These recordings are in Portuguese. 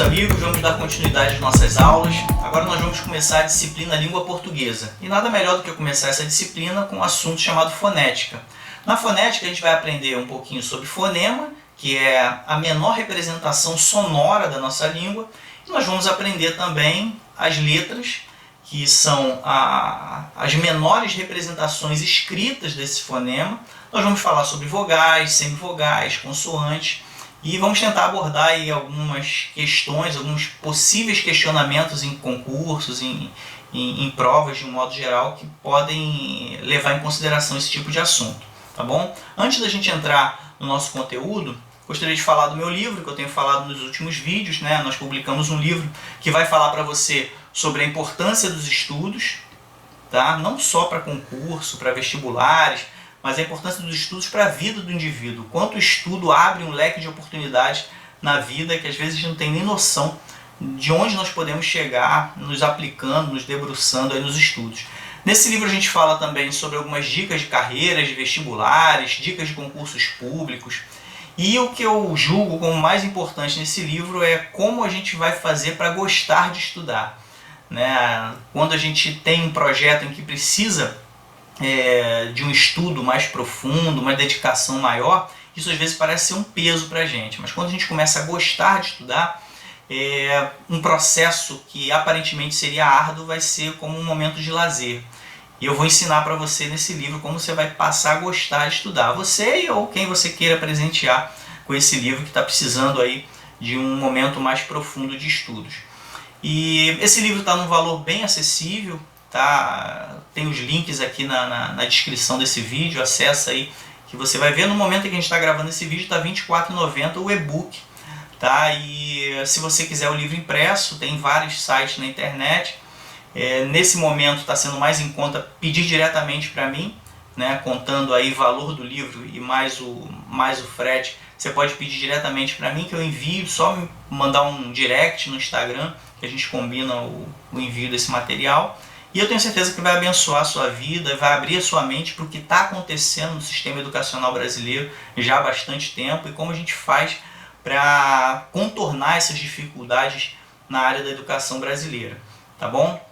amigos, vamos dar continuidade às nossas aulas. Agora nós vamos começar a disciplina Língua Portuguesa. E nada melhor do que começar essa disciplina com um assunto chamado fonética. Na fonética a gente vai aprender um pouquinho sobre fonema, que é a menor representação sonora da nossa língua. E nós vamos aprender também as letras, que são as menores representações escritas desse fonema. Nós vamos falar sobre vogais, semivogais, consoantes. E vamos tentar abordar aí algumas questões, alguns possíveis questionamentos em concursos, em provas de um modo geral, que podem levar em consideração esse tipo de assunto, tá bom? Antes da gente entrar no nosso conteúdo, gostaria de falar do meu livro, que eu tenho falado nos últimos vídeos, né? Nós publicamos um livro que vai falar para você sobre a importância dos estudos, tá? Não só para concurso, para vestibulares, mas a importância dos estudos para a vida do indivíduo. Quanto o estudo abre um leque de oportunidades na vida que às vezes a gente não tem nem noção de onde nós podemos chegar nos aplicando, nos debruçando aí nos estudos. Nesse livro a gente fala também sobre algumas dicas de carreiras, de vestibulares, dicas de concursos públicos. E o que eu julgo como mais importante nesse livro é como a gente vai fazer para gostar de estudar, né? Quando a gente tem um projeto em que precisa de um estudo mais profundo, uma dedicação maior, isso às vezes parece ser um peso para a gente, mas quando a gente começa a gostar de estudar, um processo que aparentemente seria árduo vai ser como um momento de lazer. E eu vou ensinar para você nesse livro como você vai passar a gostar de estudar, você ou quem você queira presentear com esse livro que está precisando aí de um momento mais profundo de estudos. E esse livro está num valor bem acessível, tá? Tem os links aqui na descrição desse vídeo, acessa aí que você vai ver. No momento em que a gente está gravando esse vídeo está R$ 24,90 o e-book, tá? E se você quiser o livro impresso, tem vários sites na internet. Nesse momento está sendo mais em conta pedir diretamente para mim, né? Contando aí o valor do livro e mais o frete, você pode pedir diretamente para mim que eu envio, só me mandar um direct no Instagram que a gente combina o envio desse material. E eu tenho certeza que vai abençoar a sua vida, vai abrir a sua mente para o que está acontecendo no sistema educacional brasileiro já há bastante tempo e como a gente faz para contornar essas dificuldades na área da educação brasileira, tá bom?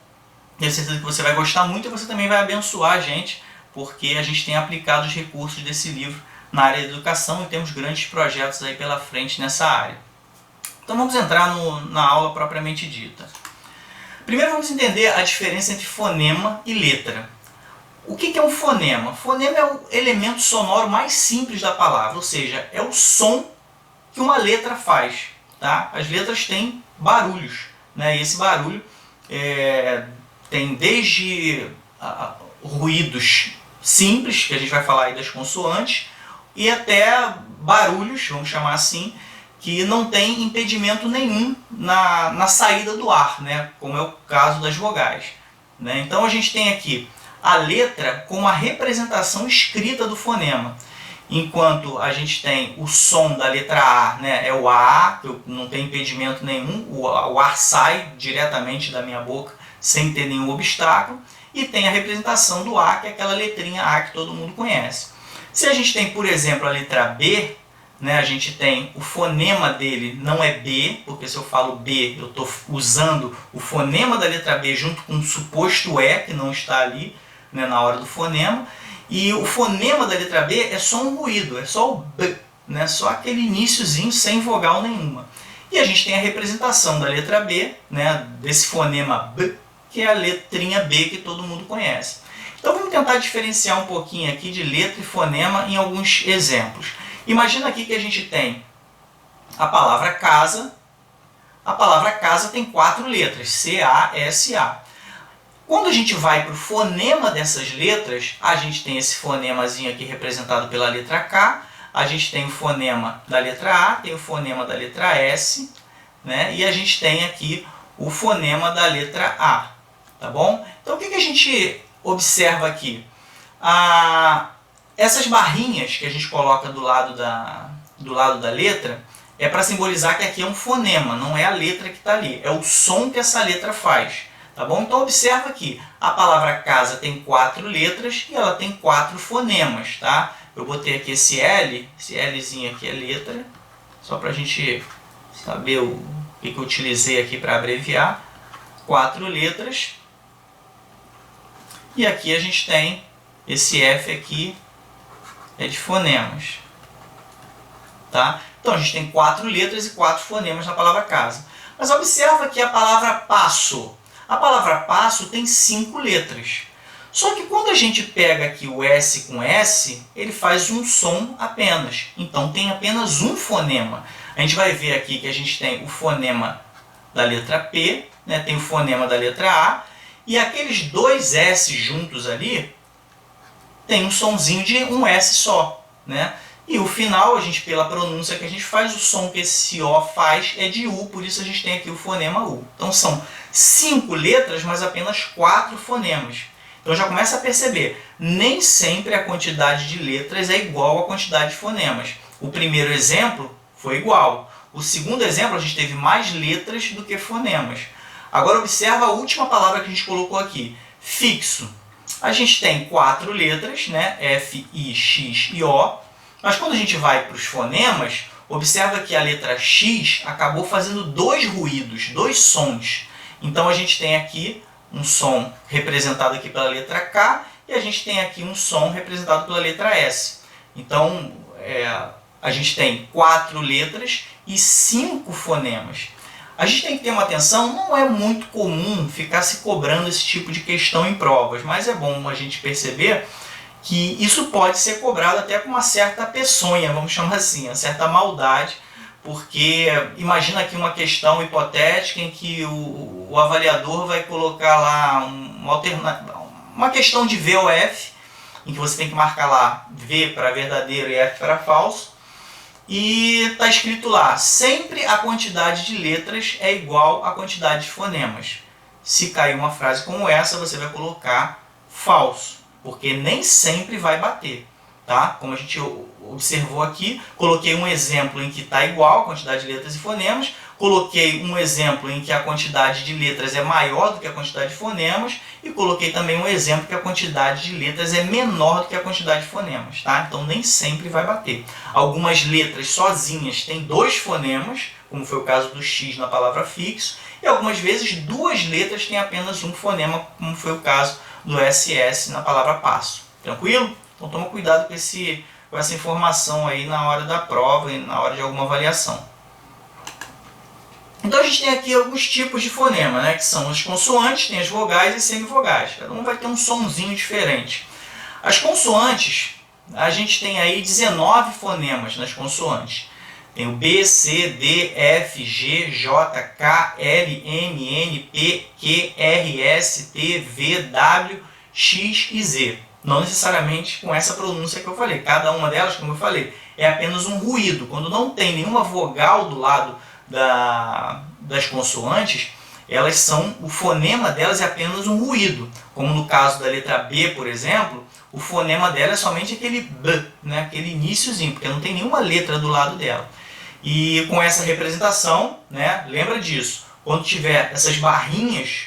Tenho certeza que você vai gostar muito e você também vai abençoar a gente, porque a gente tem aplicado os recursos desse livro na área da educação e temos grandes projetos aí pela frente nessa área. Então vamos entrar na aula propriamente dita. Primeiro vamos entender a diferença entre fonema e letra. O que é um fonema? Fonema é o elemento sonoro mais simples da palavra, ou seja, é o som que uma letra faz, tá? As letras têm barulhos, né? E esse barulho tem desde ruídos simples, que a gente vai falar aí das consoantes, e até barulhos, vamos chamar assim, que não tem impedimento nenhum na saída do ar, né? Como é o caso das vogais, né? Então a gente tem aqui a letra como a representação escrita do fonema, enquanto a gente tem o som da letra A, né? É o A, que não tem impedimento nenhum, o ar sai diretamente da minha boca sem ter nenhum obstáculo, e tem a representação do A, que é aquela letrinha A que todo mundo conhece. Se a gente tem, por exemplo, a letra B, né, a gente tem o fonema dele não é B, porque se eu falo B, eu estou usando o fonema da letra B junto com o suposto E, que não está ali, né, na hora do fonema. E o fonema da letra B é só um ruído, é só o B, né, só aquele iniciozinho sem vogal nenhuma. E a gente tem a representação da letra B, né, desse fonema B, que é a letrinha B que todo mundo conhece. Então vamos tentar diferenciar um pouquinho aqui de letra e fonema em alguns exemplos. Imagina aqui que a gente tem a palavra casa. A palavra casa tem 4 letras, C-A-S-A. Quando a gente vai para o fonema dessas letras, a gente tem esse fonemazinho aqui representado pela letra K, a gente tem o fonema da letra A, tem o fonema da letra S, né? E a gente tem aqui o fonema da letra A, tá bom? Então o que a gente observa aqui? Essas barrinhas que a gente coloca do lado da letra é para simbolizar que aqui é um fonema, não é a letra que está ali, é o som que essa letra faz. Tá bom? Então observa aqui, a palavra casa tem 4 letras e ela tem 4 fonemas, tá? Eu botei aqui esse Lzinho aqui é letra, só para a gente saber O que eu utilizei aqui para abreviar? 4 letras. E aqui a gente tem esse F aqui, é de fonemas. Tá? Então a gente tem 4 letras e 4 fonemas na palavra casa. Mas observa que a palavra passo. A palavra passo tem 5 letras. Só que quando a gente pega aqui o S com S, ele faz um som apenas. Então tem apenas um fonema. A gente vai ver aqui que a gente tem o fonema da letra P, né? Tem o fonema da letra A, e aqueles dois S juntos ali tem um sonzinho de um S só, né? E o final, a gente, pela pronúncia que a gente faz, o som que esse O faz é de U, por isso a gente tem aqui o fonema U. Então são 5 letras, mas apenas 4 fonemas. Então já começa a perceber, nem sempre a quantidade de letras é igual à quantidade de fonemas. O primeiro exemplo foi igual. O segundo exemplo, a gente teve mais letras do que fonemas. Agora observa a última palavra que a gente colocou aqui, fixo. A gente tem 4 letras, né? F, I, X e O. Mas quando a gente vai para os fonemas, observa que a letra X acabou fazendo 2 ruídos, 2 sons. Então a gente tem aqui um som representado aqui pela letra K e a gente tem aqui um som representado pela letra S. Então a gente tem 4 letras e 5 fonemas. A gente tem que ter uma atenção, não é muito comum ficar se cobrando esse tipo de questão em provas, mas é bom a gente perceber que isso pode ser cobrado até com uma certa peçonha, vamos chamar assim, uma certa maldade, porque imagina aqui uma questão hipotética em que o avaliador vai colocar lá uma questão de V ou F, em que você tem que marcar lá V para verdadeiro e F para falso, e está escrito lá, sempre a quantidade de letras é igual à quantidade de fonemas. Se cair uma frase como essa, você vai colocar falso, porque nem sempre vai bater. Tá? Como a gente observou aqui, coloquei um exemplo em que está igual a quantidade de letras e fonemas, coloquei um exemplo em que a quantidade de letras é maior do que a quantidade de fonemas e coloquei também um exemplo que a quantidade de letras é menor do que a quantidade de fonemas. Tá? Então nem sempre vai bater. Algumas letras sozinhas têm 2 fonemas, como foi o caso do X na palavra fixo, e algumas vezes 2 letras têm apenas um fonema, como foi o caso do SS na palavra passo. Tranquilo? Então toma cuidado com essa informação aí na hora da prova e na hora de alguma avaliação. Então a gente tem aqui alguns tipos de fonema, né, que são as consoantes, tem as vogais e semivogais. Cada um vai ter um sonzinho diferente. As consoantes, a gente tem aí 19 fonemas nas consoantes. Tem o B, C, D, F, G, J, K, L, M, N, P, Q, R, S, T, V, W, X e Z. Não necessariamente com essa pronúncia que eu falei. Cada uma delas, como eu falei, é apenas um ruído. Quando não tem nenhuma vogal do lado das consoantes, o fonema delas é apenas um ruído. Como no caso da letra B, por exemplo, o fonema dela é somente aquele B, né? Aquele iniciozinho, porque não tem nenhuma letra do lado dela. E com essa representação, né? Lembra disso. Quando tiver essas barrinhas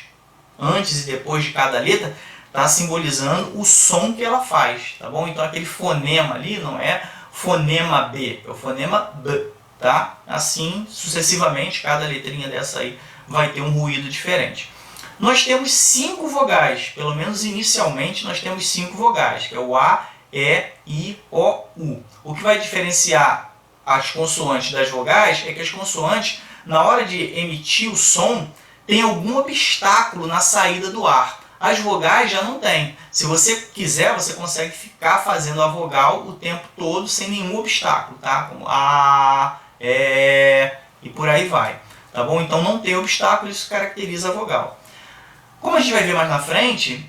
antes e depois de cada letra, está simbolizando o som que ela faz, tá bom? Então aquele fonema ali não é fonema B, é o fonema B, tá? Assim sucessivamente, cada letrinha dessa aí vai ter um ruído diferente. Nós temos 5 vogais, pelo menos inicialmente nós temos 5 vogais, que é o A, E, I, O, U. O que vai diferenciar as consoantes das vogais é que as consoantes, na hora de emitir o som, tem algum obstáculo na saída do ar. As vogais já não tem. Se você quiser, você consegue ficar fazendo a vogal o tempo todo sem nenhum obstáculo, tá? Como A, E e por aí vai. Tá bom? Então não tem obstáculo, isso caracteriza a vogal. Como a gente vai ver mais na frente,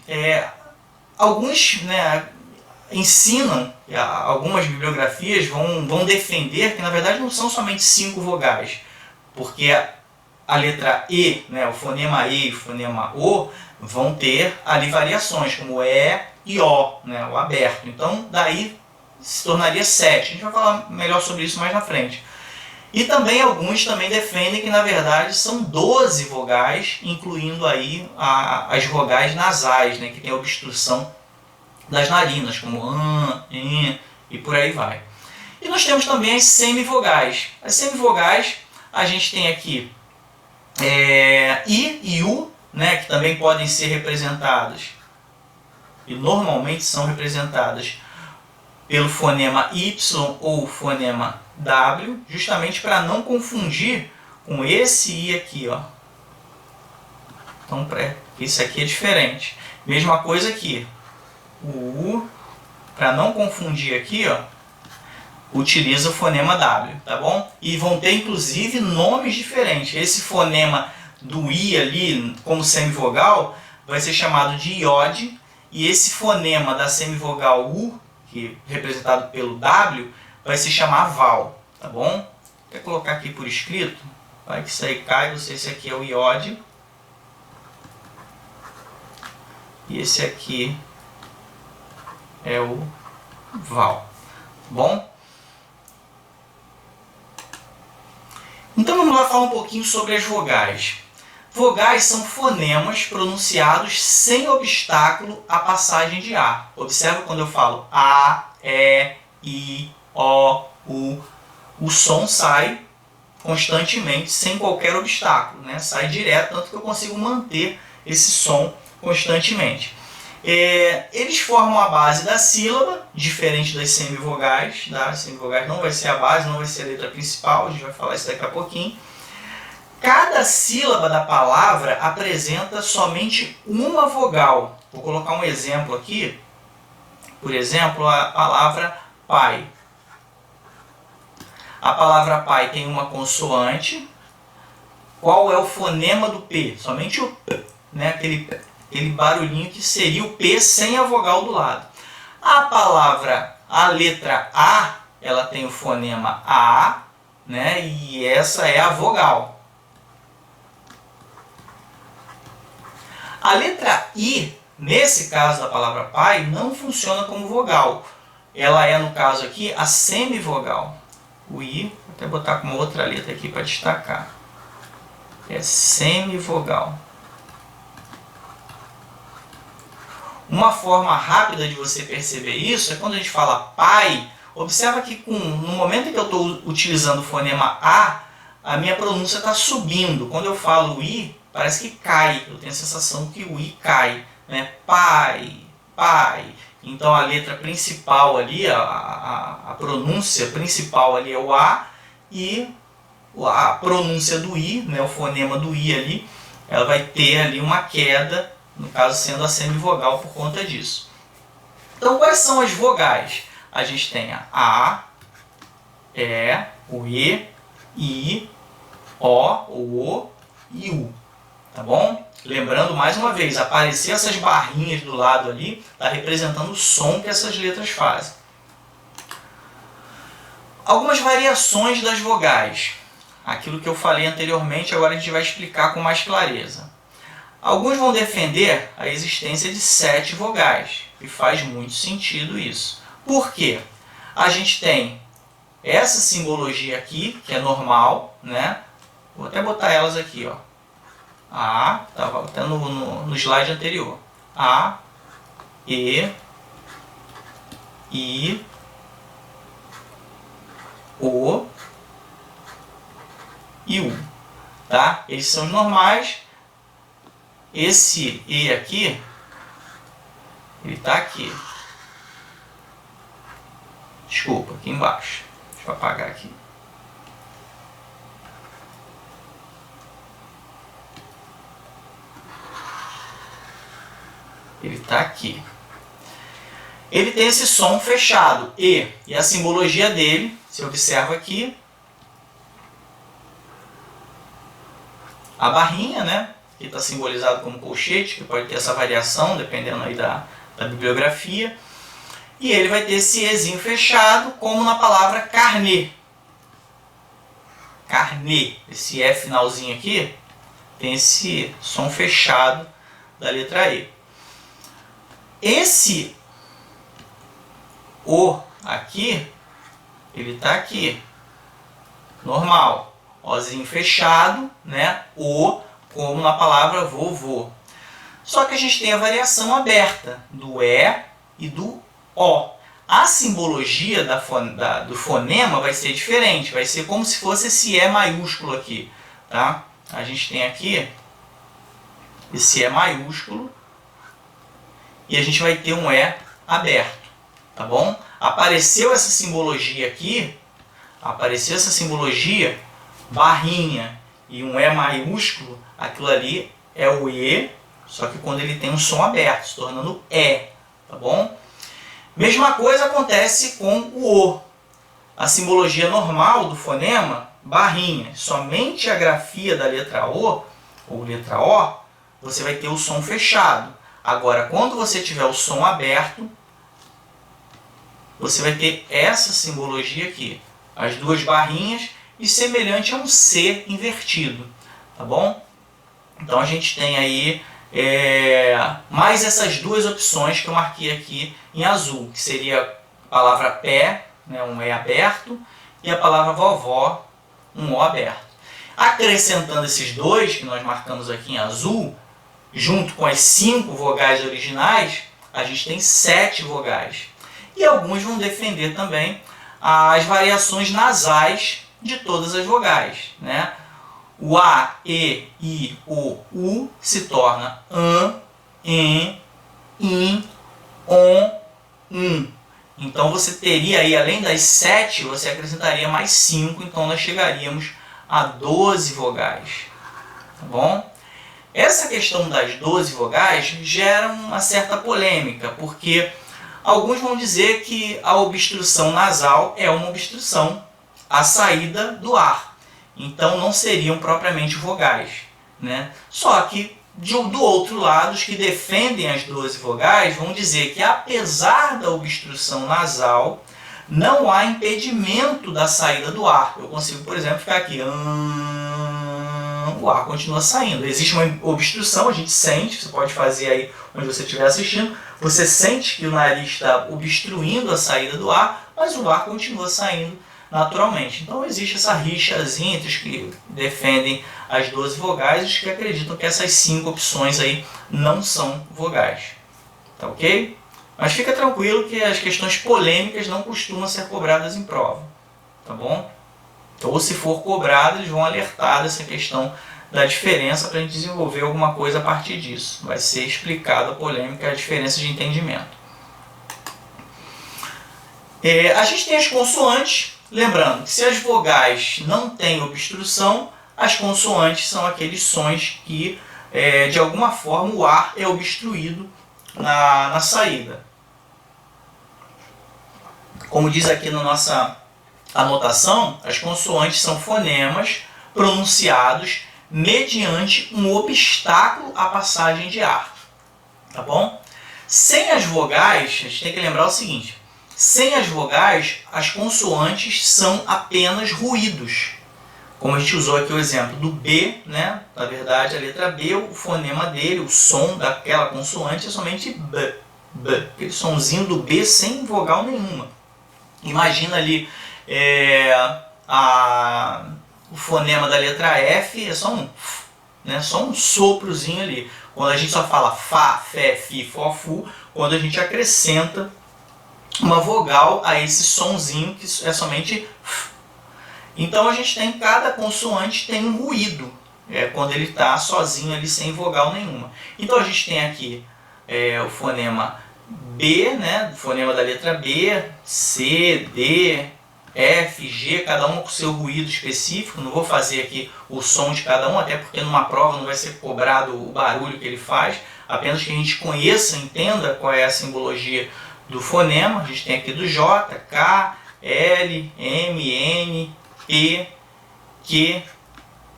alguns, né, ensinam, algumas bibliografias vão defender que na verdade não são somente 5 vogais, porque a letra E, né, o fonema E e o fonema O, vão ter ali variações, como E e O, né, o aberto. Então, daí se tornaria 7. A gente vai falar melhor sobre isso mais na frente. E também alguns também defendem que, na verdade, são 12 vogais, incluindo aí as vogais nasais, né, que tem a obstrução das narinas, como AN, EN e por aí vai. E nós temos também as semivogais. As semivogais, a gente tem aqui I e U, né, que também podem ser representadas, e normalmente são representadas pelo fonema Y ou fonema W, justamente para não confundir com esse I aqui, ó. Então, isso aqui é diferente. Mesma coisa aqui. O U, para não confundir aqui, ó, utiliza o fonema W, tá bom? E vão ter, inclusive, nomes diferentes. Esse fonema do I ali, como semivogal, vai ser chamado de iode, e esse fonema da semivogal U, que é representado pelo W, vai se chamar val, tá bom? Vou colocar aqui por escrito, vai que isso aí cai, esse aqui é o iode, e esse aqui é o val, tá bom? Então vamos lá falar um pouquinho sobre as vogais. Vogais são fonemas pronunciados sem obstáculo à passagem de ar. Observa quando eu falo A, E, I, O, U. O som sai constantemente, sem qualquer obstáculo, né? Sai direto, tanto que eu consigo manter esse som constantemente. Eles formam a base da sílaba, diferente das semivogais. As semivogais não vai ser a base, não vai ser a letra principal, a gente vai falar isso daqui a pouquinho. Cada sílaba da palavra apresenta somente uma vogal. Vou colocar um exemplo aqui. Por exemplo, a palavra pai. A palavra pai tem uma consoante. Qual é o fonema do P? Somente o P, né? Aquele barulhinho que seria o P sem a vogal do lado. A letra A, ela tem o fonema A, né? E essa é a vogal. A letra I, nesse caso da palavra pai, não funciona como vogal. Ela é, no caso aqui, a semivogal. O I, vou até botar com uma outra letra aqui para destacar. É semivogal. Uma forma rápida de você perceber isso é quando a gente fala pai. Observa que no momento em que eu estou utilizando o fonema a minha pronúncia está subindo. Quando eu falo I, parece que cai. Eu tenho a sensação que o I cai, né? Pai, pai. Então a letra principal ali, a pronúncia principal ali é o A, e a pronúncia do I, né, o fonema do I ali, ela vai ter ali uma queda, no caso sendo a semivogal por conta disso. Então quais são as vogais? A gente tem a E, o E, I, O e U. Tá bom? Lembrando mais uma vez, aparecer essas barrinhas do lado ali, está representando o som que essas letras fazem. Algumas variações das vogais. Aquilo que eu falei anteriormente, agora a gente vai explicar com mais clareza. Alguns vão defender a existência de 7 vogais, e faz muito sentido isso. Por quê? A gente tem essa simbologia aqui, que é normal, né? Vou até botar elas aqui, ó. A, estava até no slide anterior. A, E, I, O e U. Tá? Eles são os normais. Esse E aqui, ele está aqui. Desculpa, aqui embaixo. Deixa eu apagar aqui. Ele está aqui. Ele tem esse som fechado, E a simbologia dele, se observa aqui, a barrinha, né, que está simbolizado como colchete, que pode ter essa variação, dependendo aí da bibliografia, e ele vai ter esse Ezinho fechado, como na palavra carnê. Carnê, esse E finalzinho aqui, tem esse som fechado da letra E. Esse O aqui, ele está aqui, normal, Ozinho fechado, né? O, como na palavra vovô. Só que a gente tem a variação aberta do E e do O. A simbologia do fonema vai ser diferente, vai ser como se fosse esse E maiúsculo aqui, tá? a gente tem aqui esse E maiúsculo e a gente vai ter um E aberto, tá bom? Apareceu essa simbologia aqui, apareceu essa simbologia, barrinha e um E maiúsculo, aquilo ali é o E, só que quando ele tem um som aberto, se tornando E, tá bom? Mesma coisa acontece com o O. A simbologia normal do fonema, barrinha, somente a grafia da letra O, ou letra O, você vai ter o som fechado. Agora, quando você tiver o som aberto, você vai ter essa simbologia aqui, as duas barrinhas, e semelhante a um C invertido, tá bom? Então a gente tem aí mais essas duas opções que eu marquei aqui em azul, que seria a palavra pé, né, um E aberto, e a palavra vovó, um O aberto. Acrescentando esses dois que nós marcamos aqui em azul, junto com as 5 vogais originais, a gente tem 7 vogais. E alguns vão defender também as variações nasais de todas as vogais, né? O A, E, I, O, U se torna AN, EN, IN, ON, Então você teria aí, além das 7, você acrescentaria mais 5, então nós chegaríamos a 12 vogais, tá bom? Essa questão das 12 vogais gera uma certa polêmica, porque alguns vão dizer que a obstrução nasal é uma obstrução à saída do ar. Então não seriam propriamente vogais, né? Só que do outro lado, os que defendem as 12 vogais vão dizer que apesar da obstrução nasal, não há impedimento da saída do ar. Eu consigo, por exemplo, ficar aqui, o ar continua saindo. Existe uma obstrução, a gente sente, você pode fazer aí onde você estiver assistindo, você sente que o nariz está obstruindo a saída do ar, mas o ar continua saindo naturalmente. Então existe essa rixazinha entre os que defendem as 12 vogais e os que acreditam que essas 5 opções aí não são vogais. Tá ok? Mas fica tranquilo que as questões polêmicas não costumam ser cobradas em prova. Tá bom? Ou se for cobrado, eles vão alertar dessa questão da diferença para a gente desenvolver alguma coisa a partir disso. Vai ser explicada a polêmica e a diferença de entendimento. A gente tem as consoantes. Lembrando que se as vogais não têm obstrução, as consoantes são aqueles sons que, de alguma forma, o ar é obstruído na saída. Como diz aqui na nossa anotação, as consoantes são fonemas pronunciados mediante um obstáculo à passagem de ar. Tá bom? Sem as vogais, a gente tem que lembrar o seguinte: sem as vogais, as consoantes são apenas ruídos. Como a gente usou aqui o exemplo do B, né? Na verdade, a letra B, o fonema dele, o som daquela consoante é somente B. B. Aquele sonzinho do B sem vogal nenhuma. Imagina ali o fonema da letra F, é só só um soprozinho ali. Quando a gente só fala Fá, Fé, Fi, Fó, Fu, quando a gente acrescenta uma vogal a esse sonzinho que é somente F. Então a gente tem, cada consoante tem um ruído, quando ele está sozinho ali sem vogal nenhuma. Então a gente tem aqui o fonema B, né, o fonema da letra B, C, D, F, G, cada um com seu ruído específico. Não vou fazer aqui o som de cada um, até porque numa prova não vai ser cobrado o barulho que ele faz, apenas que a gente conheça, entenda qual é a simbologia do fonema. A gente tem aqui do J, K, L, M, N, P, Q,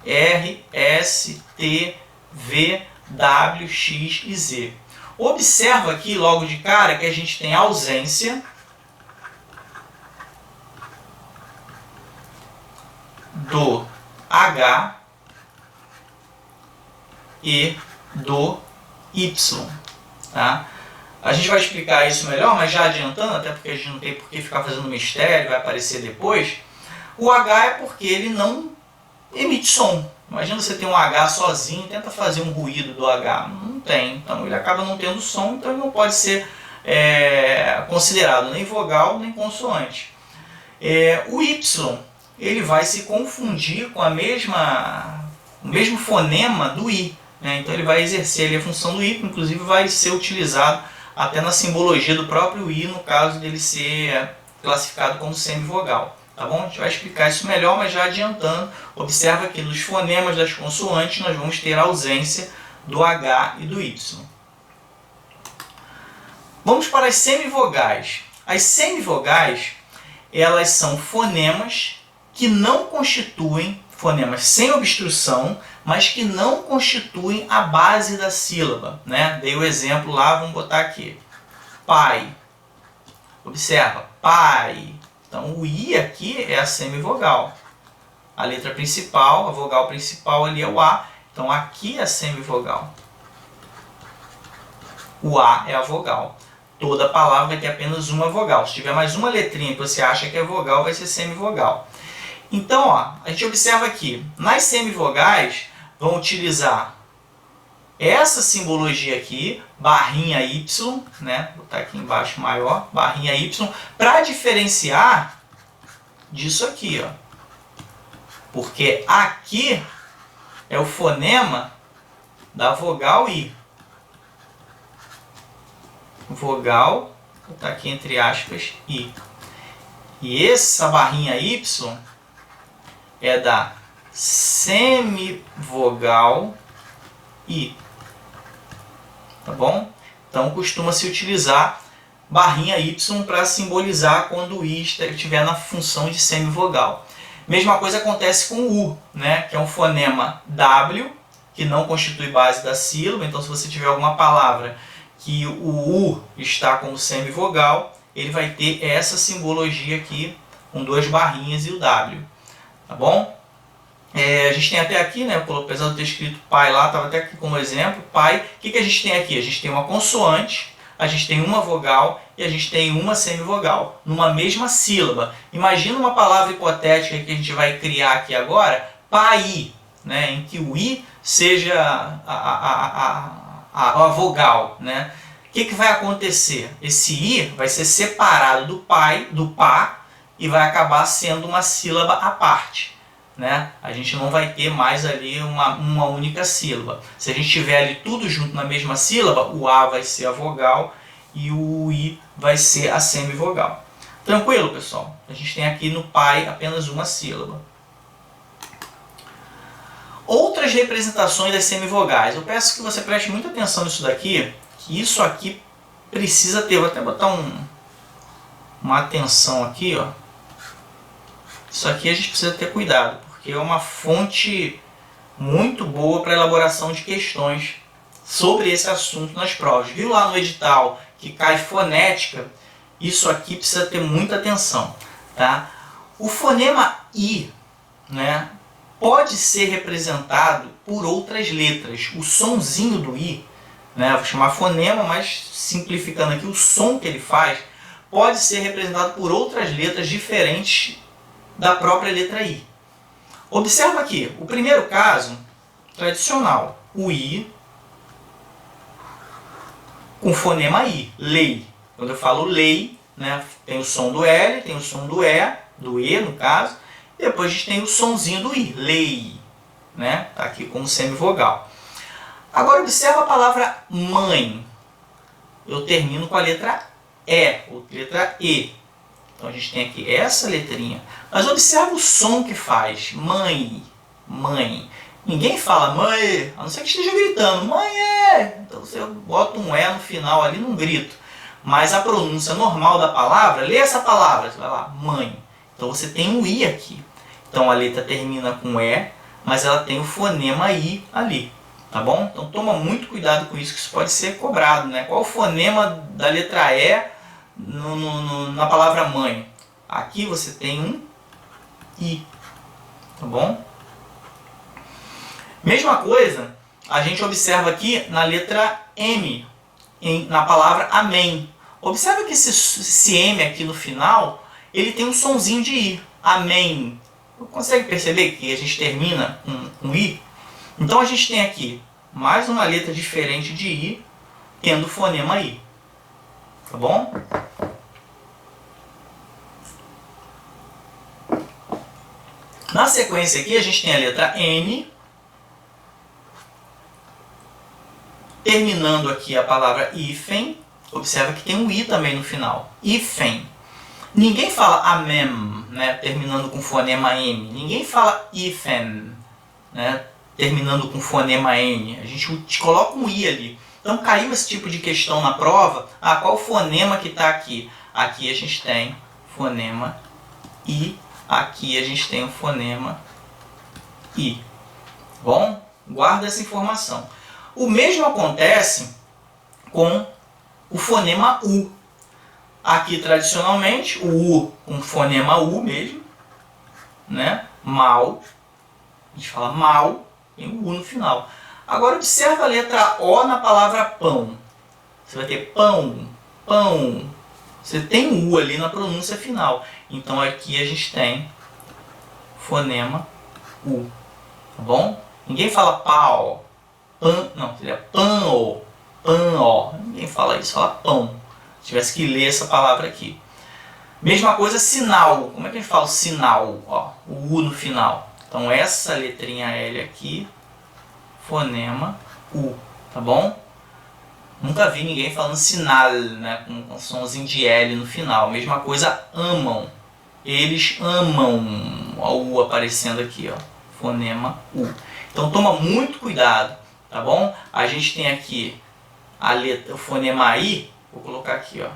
R, S, T, V, W, X e Z. Observa aqui logo de cara que a gente tem a ausência do H e do Y. Tá? A gente vai explicar isso melhor, mas já adiantando, até porque a gente não tem por que ficar fazendo mistério, vai aparecer depois. O H é porque ele não emite som. Imagina você ter um H sozinho e tenta fazer um ruído do H. Não tem. Então ele acaba não tendo som, então ele não pode ser considerado nem vogal nem consoante. O Y, ele vai se confundir com a mesma o mesmo fonema do I, né? Então ele vai exercer ali a função do I, que inclusive vai ser utilizado até na simbologia do próprio I, no caso dele ser classificado como semivogal. Tá bom? A gente vai explicar isso melhor, mas já adiantando, observa que nos fonemas das consoantes nós vamos ter a ausência do H e do Y. Vamos para as semivogais. As semivogais, elas são fonemas que não constituem, fonemas sem obstrução, mas que não constituem a base da sílaba, né? Dei o exemplo lá, vamos botar aqui. Pai. Observa, pai. Então o I aqui é a semivogal. A letra principal, a vogal principal ali é o A. Então aqui é a semivogal. O A é a vogal. Toda palavra vai ter apenas uma vogal. Se tiver mais uma letrinha que você acha que é vogal, vai ser semivogal. Então, ó, a gente observa aqui, nas semivogais, vão utilizar essa simbologia aqui, barrinha Y, né? Vou botar aqui embaixo maior, barrinha Y, para diferenciar disso aqui, ó. Porque aqui é o fonema da vogal I. Vogal, vou botar aqui entre aspas, I. E essa barrinha Y é da semivogal I. Tá bom? Então costuma-se utilizar barrinha Y para simbolizar quando o I estiver na função de semivogal. Mesma coisa acontece com o U, né? Que é um fonema W, que não constitui base da sílaba. Então se você tiver alguma palavra que o U está como semivogal, ele vai ter essa simbologia aqui, com duas barrinhas e o W. Tá bom? A gente tem até aqui, né, apesar de ter escrito pai lá, estava até aqui como exemplo, pai. O que a gente tem aqui? A gente tem uma consoante, a gente tem uma vogal e a gente tem uma semivogal, numa mesma sílaba. Imagina uma palavra hipotética que a gente vai criar aqui agora, pai, né, em que o I seja a vogal, né? O que vai acontecer? Esse I vai ser separado do pai, do pá, e vai acabar sendo uma sílaba à parte, né? A gente não vai ter mais ali uma única sílaba. Se a gente tiver ali tudo junto na mesma sílaba, o A vai ser a vogal e o I vai ser a semivogal. Tranquilo, pessoal? A gente tem aqui no pai apenas uma sílaba. Outras representações das semivogais. Eu peço que você preste muita atenção nisso daqui, que isso aqui precisa ter. Vou até botar uma atenção aqui, ó. Isso aqui a gente precisa ter cuidado, porque é uma fonte muito boa para elaboração de questões sobre esse assunto nas provas. Viu lá no edital que cai fonética? Isso aqui precisa ter muita atenção, tá? O fonema I, né, pode ser representado por outras letras. O sonzinho do I, né, vou chamar fonema, mas simplificando aqui, o som que ele faz pode ser representado por outras letras diferentes da própria letra I. Observa aqui, o primeiro caso, tradicional, o I com fonema I, lei. Quando eu falo lei, né, tem o som do L, tem o som do E no caso, e depois a gente tem o sonzinho do I, lei, né, tá aqui como semivogal. Agora observa a palavra mãe. Eu termino com a letra E, ou letra E. Então a gente tem aqui essa letrinha. Mas observa o som que faz. Mãe, mãe. Ninguém fala mãe, a não ser que esteja gritando. Mãe é! Então você bota um E no final ali num grito. Mas a pronúncia normal da palavra, lê essa palavra, você vai lá, mãe. Então você tem um I aqui. Então a letra termina com E, mas ela tem o fonema I ali. Tá bom? Então toma muito cuidado com isso, que isso pode ser cobrado, né? Qual o fonema da letra E na palavra mãe? Aqui você tem um I. Tá bom? Mesma coisa, a gente observa aqui na letra M, na palavra amém. Observa que esse M aqui no final, ele tem um sonzinho de I. Amém. Consegue perceber que a gente termina com I? Então a gente tem aqui mais uma letra diferente de I, tendo o fonema I. Tá bom? Na sequência aqui a gente tem a letra N terminando aqui a palavra hífen, observa que tem um i também no final. Hífen. Ninguém fala amem, né, terminando com fonema M. Ninguém fala hífen, né, terminando com fonema N. A gente coloca um i ali. Então caiu esse tipo de questão na prova. Ah, qual fonema que está aqui? Aqui a gente tem fonema I. Aqui a gente tem o fonema I. Bom, guarda essa informação. O mesmo acontece com o fonema U. Aqui, tradicionalmente, o U com fonema U mesmo, né? Mal. A gente fala mal, tem o U no final. Agora, observa a letra O na palavra pão. Você vai ter pão, pão. Você tem o U ali na pronúncia final. Então, aqui a gente tem fonema U. Tá bom? Ninguém fala pau. Pan, não, seria pan-o. Pan-o. Ninguém fala isso, fala pão. Se tivesse que ler essa palavra aqui. Mesma coisa, sinal. Como é que a gente fala sinal? Ó, o U no final. Então, essa letrinha L aqui, fonema U. Tá bom? Nunca vi ninguém falando sinal, né, com somzinho de L no final. Mesma coisa, amam. Eles amam. Ó, o U aparecendo aqui, ó. Fonema U. Então, toma muito cuidado. Tá bom? A gente tem aqui a letra, o fonema I. Vou colocar aqui, ó.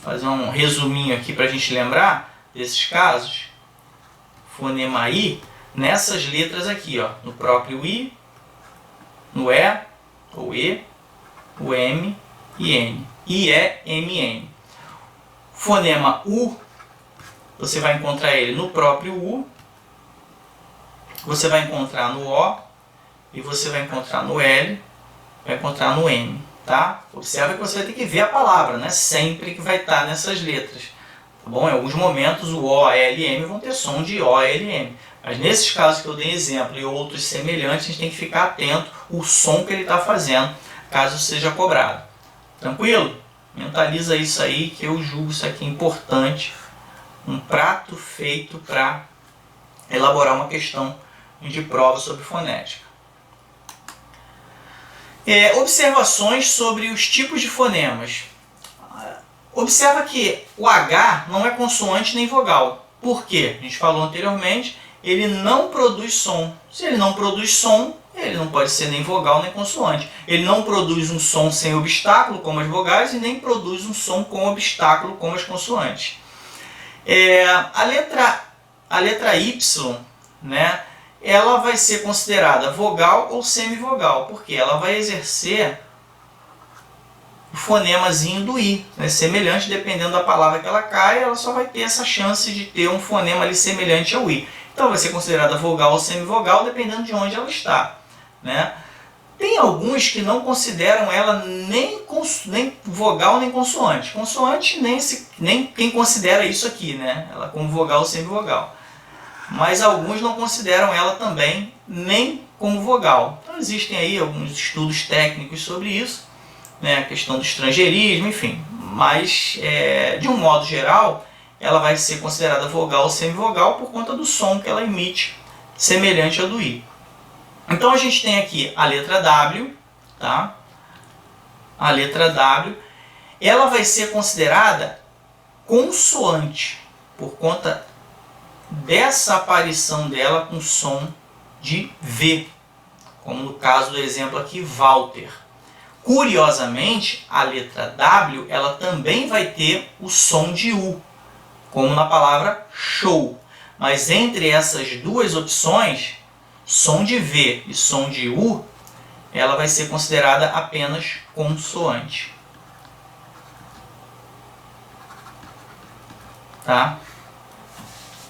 Fazer um resuminho aqui para a gente lembrar desses casos. Fonema I, nessas letras aqui, ó. No próprio I, no E, ou E, o M e N. I, E, M, N. Fonema U, você vai encontrar ele no próprio U. Você vai encontrar no O. E você vai encontrar no L, vai encontrar no M, tá? Observa que você vai ter que ver a palavra, né? Sempre que vai estar nessas letras, tá bom? Em alguns momentos o O, L e M vão ter som de O, L e M. Mas nesses casos que eu dei exemplo e outros semelhantes, a gente tem que ficar atento ao som que ele está fazendo, caso seja cobrado. Tranquilo? Mentaliza isso aí, que eu julgo isso aqui importante. Um prato feito para elaborar uma questão de prova sobre fonética. Observações sobre os tipos de fonemas. Observa que o H não é consoante nem vogal. Por quê? A gente falou anteriormente, ele não produz som. Se ele não produz som, ele não pode ser nem vogal nem consoante. Ele não produz um som sem obstáculo, como as vogais, e nem produz um som com obstáculo, como as consoantes. A letra Y, né? Ela vai ser considerada vogal ou semivogal, porque ela vai exercer o fonemazinho do I, né? Semelhante, dependendo da palavra que ela cai, ela só vai ter essa chance de ter um fonema ali semelhante ao I. Então vai ser considerada vogal ou semivogal, dependendo de onde ela está, né? Tem alguns que não consideram ela nem vogal nem consoante. Consoante nem quem considera isso aqui, né? Ela como vogal ou semivogal. Mas alguns não consideram ela também nem como vogal. Então existem aí alguns estudos técnicos sobre isso, né, a questão do estrangeirismo, enfim. Mas, de um modo geral, ela vai ser considerada vogal ou semivogal por conta do som que ela emite, semelhante ao do I. Então a gente tem aqui a letra W, tá? A letra W, ela vai ser considerada consoante por conta dessa aparição dela com som de V, como no caso do exemplo aqui, Walter. Curiosamente, a letra W ela também vai ter o som de U, como na palavra show. Mas entre essas duas opções, som de V e som de U, ela vai ser considerada apenas consoante. Tá?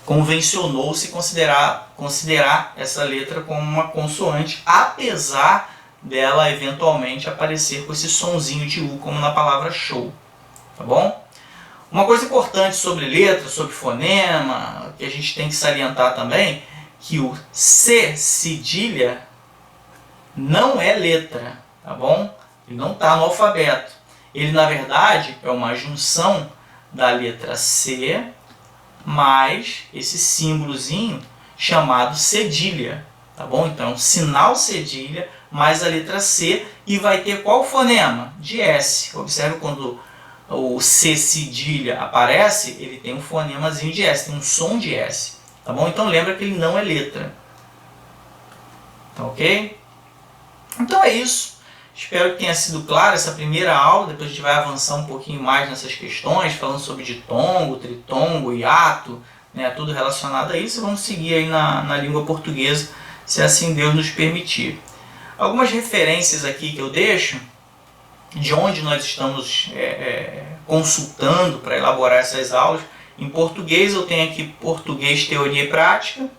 Convencionou-se considerar essa letra como uma consoante, apesar dela eventualmente aparecer com esse sonzinho de U, como na palavra show. Tá bom? Uma coisa importante sobre letra, sobre fonema, que a gente tem que salientar também, que o C cedilha não é letra, tá bom? Ele não está no alfabeto. Ele, na verdade, é uma junção da letra C mais esse símbolozinho chamado cedilha, tá bom? Então, sinal cedilha mais a letra C e vai ter qual fonema? De S. Observe quando o C cedilha aparece, ele tem um fonemazinho de S, tem um som de S. Tá bom? Então lembra que ele não é letra. Tá ok? Então é isso. Espero que tenha sido claro essa primeira aula. Depois a gente vai avançar um pouquinho mais nessas questões, falando sobre ditongo, tritongo, hiato, né, tudo relacionado a isso. E vamos seguir aí na língua portuguesa, se assim Deus nos permitir. Algumas referências aqui que eu deixo, de onde nós estamos consultando para elaborar essas aulas. Em português eu tenho aqui Português, Teoria e Prática,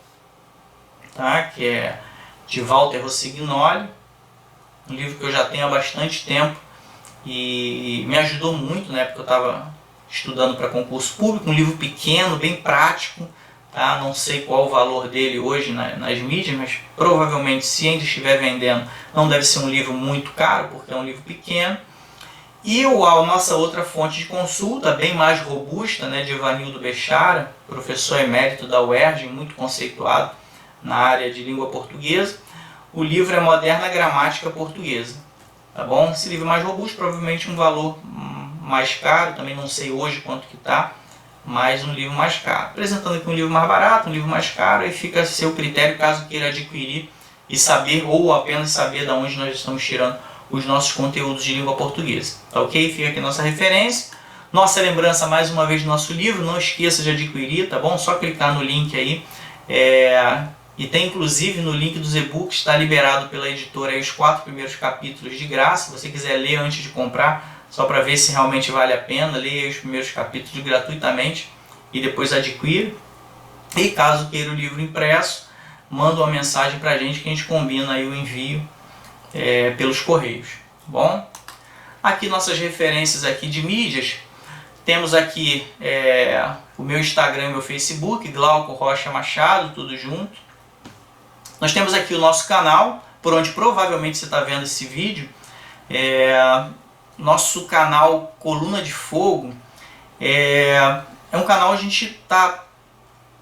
tá? Que é de Walter Rossignoli, um livro que eu já tenho há bastante tempo e me ajudou muito, né, porque eu estava estudando para concurso público, um livro pequeno, bem prático, tá? Não sei qual o valor dele hoje nas mídias, mas provavelmente, se ainda estiver vendendo, não deve ser um livro muito caro, porque é um livro pequeno. E a nossa outra fonte de consulta, bem mais robusta, né, de Evanildo Bechara, professor emérito da UERJ, muito conceituado na área de língua portuguesa. O livro é Moderna Gramática Portuguesa. Tá bom? Esse livro é mais robusto, provavelmente um valor mais caro, também não sei hoje quanto que está, mas um livro mais caro. Apresentando aqui um livro mais barato, um livro mais caro, e fica a seu critério caso queira adquirir e saber, ou apenas saber de onde nós estamos tirando os nossos conteúdos de língua portuguesa. Tá ok? Fica aqui nossa referência. Nossa lembrança mais uma vez do nosso livro, não esqueça de adquirir, tá bom? Só clicar no link aí. E tem inclusive no link dos e-books, está liberado pela editora aí os 4 primeiros capítulos de graça. Se você quiser ler antes de comprar, só para ver se realmente vale a pena, leia os primeiros capítulos gratuitamente e depois adquira. E caso queira o livro impresso, manda uma mensagem para a gente que a gente combina aí o envio pelos correios. Tá bom? Aqui nossas referências aqui de mídias. Temos aqui o meu Instagram e meu Facebook, Glauco Rocha Machado, tudo junto. Nós temos aqui o nosso canal, por onde provavelmente você está vendo esse vídeo. Nosso canal Coluna de Fogo é um canal onde a gente está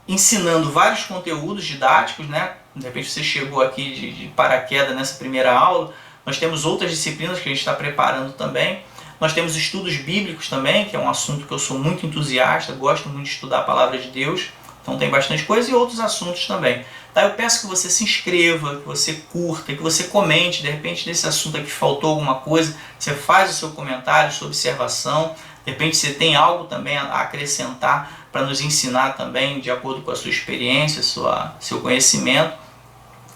ensinando vários conteúdos didáticos, né? De repente você chegou aqui de paraquedas nessa primeira aula. Nós temos outras disciplinas que a gente está preparando também. Nós temos estudos bíblicos também, que é um assunto que eu sou muito entusiasta, gosto muito de estudar a Palavra de Deus. Então tem bastante coisa e outros assuntos também. Tá? Eu peço que você se inscreva, que você curta, que você comente. De repente nesse assunto aqui faltou alguma coisa, você faz o seu comentário, sua observação. De repente você tem algo também a acrescentar para nos ensinar também, de acordo com a sua experiência, seu conhecimento.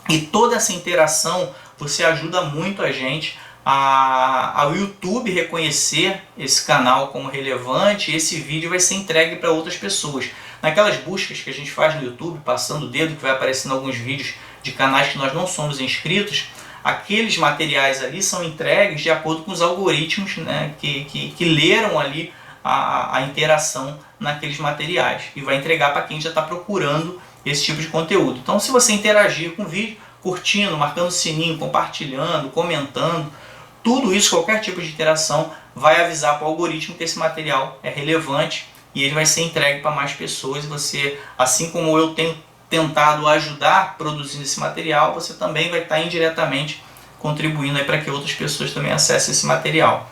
E toda essa interação, você ajuda muito a gente ao YouTube reconhecer esse canal como relevante, e esse vídeo vai ser entregue para outras pessoas. Naquelas buscas que a gente faz no YouTube, passando o dedo, que vai aparecendo alguns vídeos de canais que nós não somos inscritos, aqueles materiais ali são entregues de acordo com os algoritmos, né, que leram ali a interação naqueles materiais, e vai entregar para quem já está procurando esse tipo de conteúdo. Então, se você interagir com o vídeo, curtindo, marcando o sininho, compartilhando, comentando, tudo isso, qualquer tipo de interação, vai avisar para o algoritmo que esse material é relevante e ele vai ser entregue para mais pessoas. E você, assim como eu tenho tentado ajudar produzindo esse material, você também vai estar indiretamente contribuindo para que outras pessoas também acessem esse material.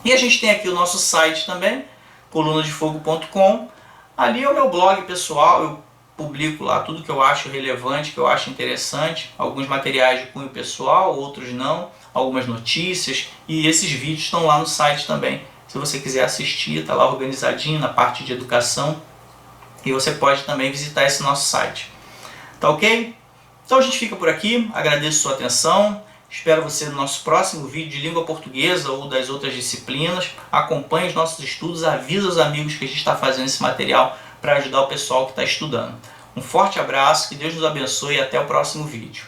E a gente tem aqui o nosso site também, colunadefogo.com. Ali é o meu blog pessoal, eu publico lá tudo que eu acho relevante, que eu acho interessante, alguns materiais de cunho pessoal, outros não, algumas notícias, e esses vídeos estão lá no site também. Se você quiser assistir, está lá organizadinho na parte de educação, e você pode também visitar esse nosso site. Tá ok? Então a gente fica por aqui, agradeço sua atenção, espero você no nosso próximo vídeo de língua portuguesa ou das outras disciplinas. Acompanhe os nossos estudos, avisa os amigos que a gente está fazendo esse material para ajudar o pessoal que está estudando. Um forte abraço, que Deus nos abençoe e até o próximo vídeo.